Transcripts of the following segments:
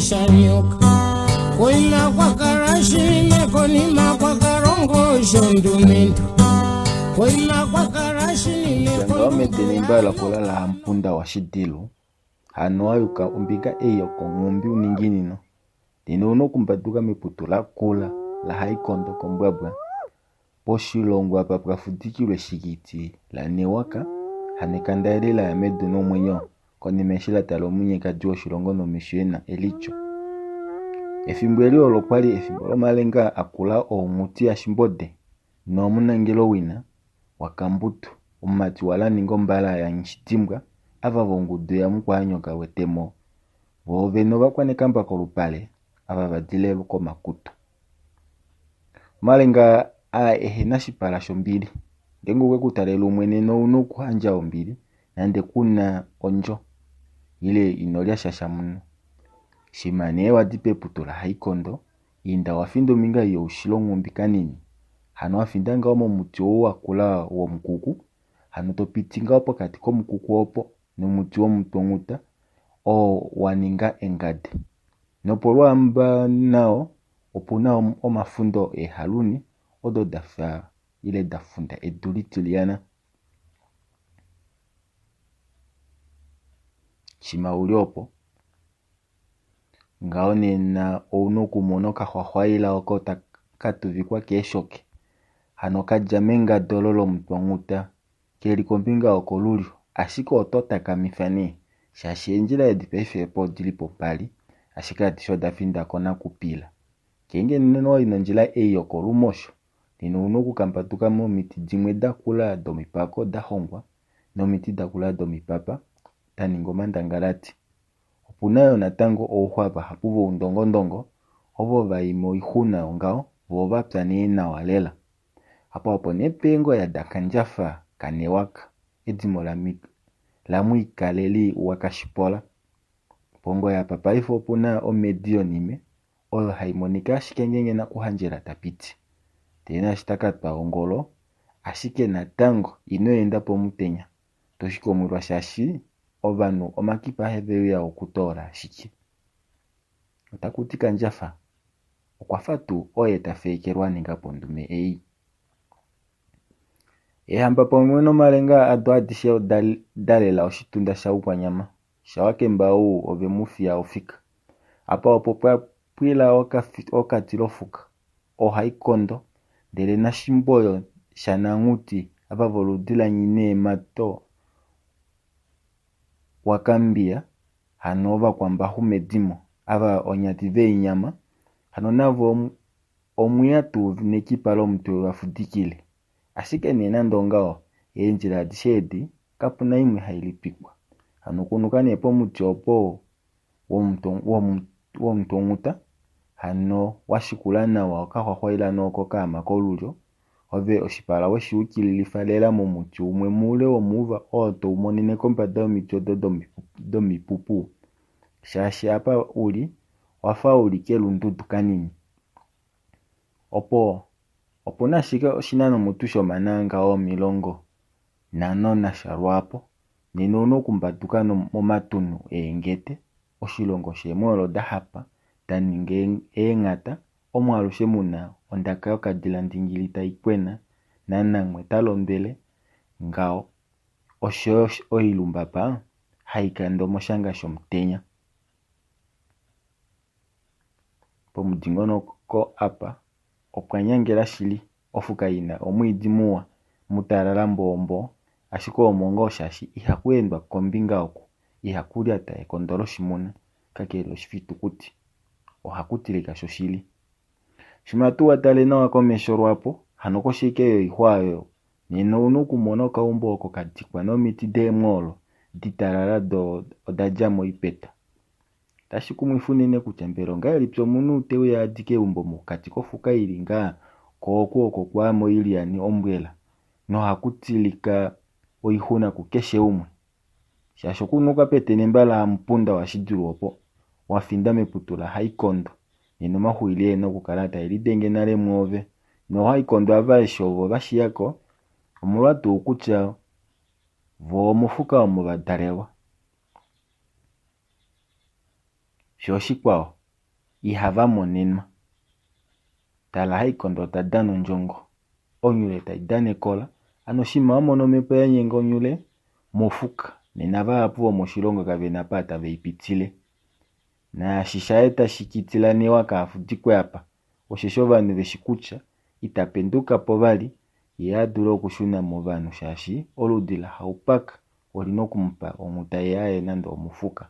shanyuka koima kwa karashile konima kwa karongo shondumento koima kwa karashile metene mbala kulala hampunda wa shidilu hano ayuka umbika eyo kongumbi uninginino dino uno kumbatuka miputu la kula la haikondo kombwabwa poshilongo apa prafudikilwe shikiti la newaka hanekandaelela ya medu no mwenyo konimeshila talo munyeka juo shilongo no mishuena elicho efimbo eliolo kwali efimbo lo malenga akula omuti ya shimbode no munangelo wina wakambutu umati wala ningo mbala ya nshitimbwa ava vongudu ya mukwanyoka wetemo voveno vakwanekamba kolupale ava vadile ko makutu malenga ehena shipala shombili ngengo kwekutalela umwene no uno kuhanja ombili nande kuna onjo ile inolya shasha muno shimane wadipe putula haikondo inda wafindo minga yo ushilongo mbikanini hano wafindanga omo muti wo wakula wo mkuku hano topitinga opo kati ko mkuku opo no muti wo mutong'uta o waninga engade nopo lwamba nao opuna omafundo ehaluni odo dafa ile dafunda edulitiliana shima uliopo ngaonena ouno kumonoka hwahwaila oko katuvikwa keshoke hano kajamenga dololo mtong'uta keli kompinga oko lulyo ashiko otota kamifane shashenjila edipefepo dilipo pali ashika atisho dafinda kona kupila kenge nino inonjila eyoko lumosho nino uno kukampatuka mo miti dimwe dakula domipako dahongwa no miti dakula domipapa taningo mandangalati opunayo natango ouhwapa hapuvo undongondongo ovo vaimo ihuna ongao vovapya neena walela hapo hapo nepengo ya dakanjafa kanewaka edimo la mwikaleli wakashipola pongo ya papa ifo puna omedio nime oyo haimonika ashikengenge na kuhanjela tapiti tena ashitaka twaongolo ashike natango inoenda pomutenya toshikomwilwa shashi ovanu omakipa heveyo ya okutola shiki otakutika njafa okwafatu oye tafekelwa ninga pondume eyi ehamba pomwe no malenga ado adishe dalela oshitunda sha ukwanyama shawakemba u ove mufia ofika apa opo pwila okati lofuka ohaikondo ndele na shimboyo shananguti ava voludila nyine mato wakambia hano vakwamba humedimo ava onyative inyama hano navo omuyatu nekipalo mtu wafudikile ashike nena ndongao enjila dishedi kapuna imwe hailipikwa hano kunuka nepo muti opo wo mtong'uta hano washikula nawa okahwahwaila noko kama kolulyo ove oshipala weshiukililifalela mo muti umwe mule womuva oto umonene kombada yomiti odo domipupu shashi apa uli wafa ulike lundudu kanini opo nashike oshinano mutu shomananga omilongo nanona shalwapo nino uno kumbatuka momatunu eengete oshilongo shemolo dahapa taninge eeng'ata omwalu shemuna ondaka yokadila ndingili taikwena nanamwe talombele ngao osho oilumbapa haikando moshanga shomutenya pomudingonoko apa opwanyangela shili ofuka ina omwidi muwa mutalala mbombo ashiko omongo shashi ihakuendwa kombinga oku ihakulya ta ekondolo shimuna kakele oshifitukuti ohakutilika shoshili shimatu watale nawa komesho lwapo hano koshikeyo ihwayo nino uno kumona kaumbo oko katikwa nomiti demolo ditalala odajamo ipeta tashikumwifunine kutya mbelo ngaelipyo munu utewe ya adike umbo mukati kofuka ili nga koku oko kwamo ili yani ombwela no hakutilika oihuna kukeshe umwe shasho kunuka petene mbala mpunda wa shidilu opo wafinda meputula haikondo nino mahuilie no kukalata ili denge nale mwove no haikondo ava eshovo vashiyako omulwatu ukutya vo mufuka omo badalewa shoshikwawo ihava monenma. Tala haikondo tadano njongo. Onyule taidane kola. Ano shima wamono mepe ya nyengo nyule mofuka. Nenava hapuwa moshilongo kavena pata veipitile. Na shishaeta shikitila ni waka afutikwe hapa. Osheshova neve shikucha. Itapenduka povali. Ya duro kushuna movanu shashi. Oludila haupaka. Olinokumupa omutayae nando omufuka.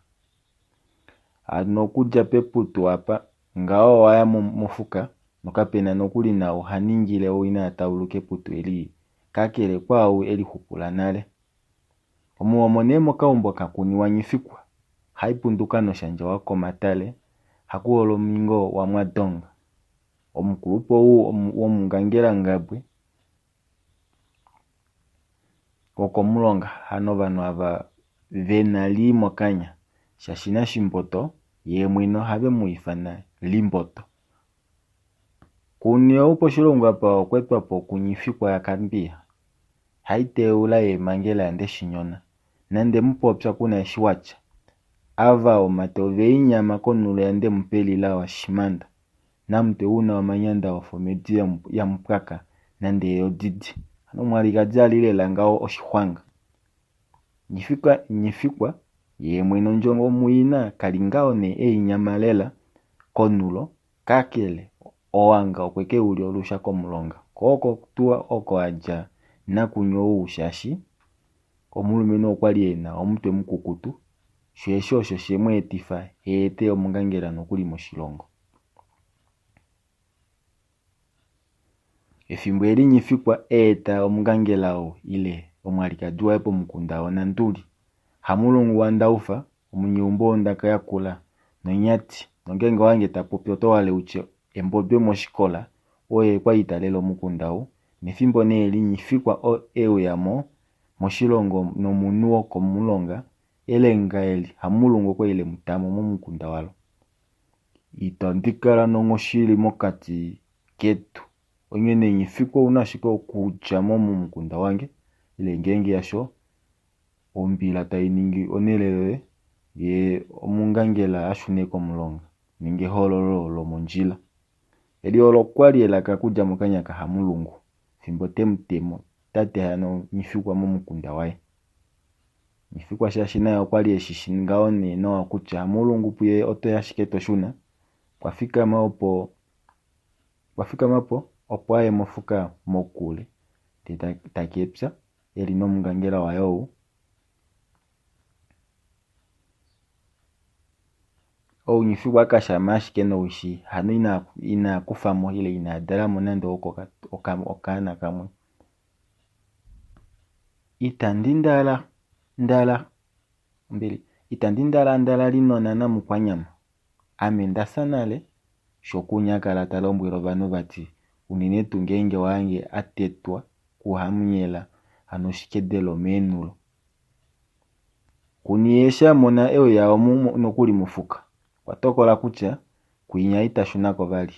Ano kuja peputu hapa. Ngao waya mofuka. Nokapena nokuli na uhaningile uina atauluke putu eli. Kakele kwa u eli hukula nale. Omuwamonemo kaumbwa kakuni wanyifikwa. Haipunduka no shanja wako matale. Hakuolo mingo wa mwadonga. Omukulupo uo mungangela ngabwe. Koko mulonga hanovano hava venali mokanya. Shashina shimboto ye mwino have muifana limboto. Kunio upo shilongu hapa okwetwa po kunyifikwa ya kambia. Haite ula ye mangela yande shinyona. Nande mpopsa kuna shiwacha. Ava o matove inyama konule yande mpeli la wa shimanda. Na mte una wa manyanda wa fomedi ya mpaka. Nande yodidi. Ano mwaligajali ile langao oshihuanga. Nyifikwa ye mwino njongo muina kalingao ne inyama lela konulo kakele oanga okweke uli olusha komulonga. Koko kutua oko aja na kunyo ushashi. Omulumeno kwali ena omutwe mkukutu. Shwesho shemwe etifa ete omungangela nokuli moshilongo. Efimbo eli nyifikwa eta omungangelao ile omwalikajua epo mukunda onanduli. Hamulungu wandaufa omunyumbo ondaka yakula nonyati nongenga wange tapopyoto wale uche embobyo moshikola oye kwa italelo mukundao. Nefimbo eli nyifikwa o yamo moshilongo nomunuo komulonga elenga eli hamulungu kwa ile mutamo mukunda walo. Itandikala nongoshili mokati ketu. Onyene nyifikwa unashika okuja mukunda wange ile ngenge yasho ombila tainingi onelele ye omungangela ashune komulonga ninge hololo monjila. Eli olo kwali elaka kuja mukanya kahamulungu. Fimbo temutemo tate hano nyifikwa mukunda wae. Nyifikwa shashina ya kwali eshishinga no wakucha hamulungu puye oto yashiketo shuna. Kwafika mapo opo aye mofuka mokule. Takepsa eli no mungangela wayo. Nyifikwa kashamashi keno ushi. Hano ina kufamo ile ina dala monando okana kamwe. Itandindala linona na mukwanyama. Amenda sanale. Shokunya kala talombwelo bano bati. Unine tungenge wange atetwa kuhamnyela. Hano shikedelo menulo. Kuniesha mona ya omu nokuli mufuka. Watokola kucha kuinya itashunako vali.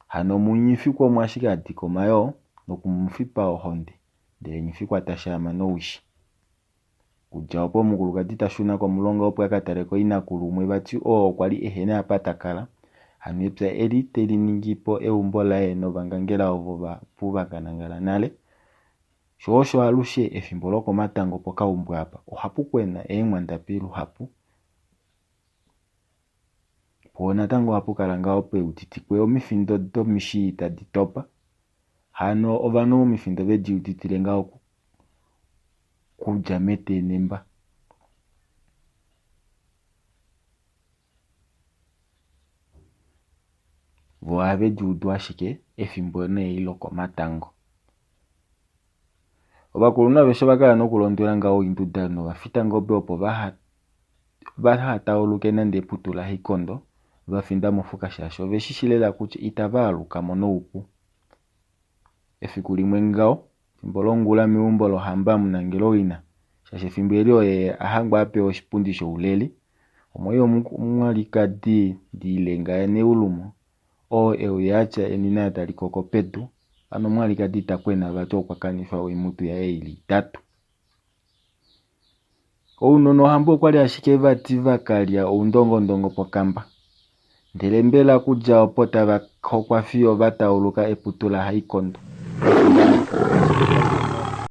Hano munyifikwa mwashika atiko mayo nokumufipa ohonde. Dele nyifikwa tashama no wishi. Kuja opo muguluka itashunako mulonga opo yakatareko inakulumwe bati kwali ehene apatakala. Hano epsa eli teli ningipo eumbola eno bangangela ovoba puba kanangala nale. Shosho alushe efimboloko matango poka umbu hapa. Ohapu kwena mwandapilu hapu. Pona tango hapu kalanga ope utitikwe omifindo do mishi itaditopa. Hano ovano omifindo veji utitilenga oku. Kujamete nemba. Voave juduashike efimbone iloko matango. Obakuluna besho bakala no kulondwela ngao indudano bafita ngobe opo bahata oluke nande putula hikondo bafinda mofuka shasho beshishilela kuche itavaluka mono upu. Efiku limwe ngao timbolongula miumbolo hamba munangelo ina shashe fimbelio ahangwa ape oshipundi sho uleli omoyo mwalika di lenga ene ulumo yacha enina atalikoko petu. Ano mwalika dita kwena bato kwa kanifa wimutu ya eili tatu. Unono hambo kwali ashike vati vakalia undongo ndongo po kamba. Ndelembela kuja opota bakokwafio batauluka eputula haikondo.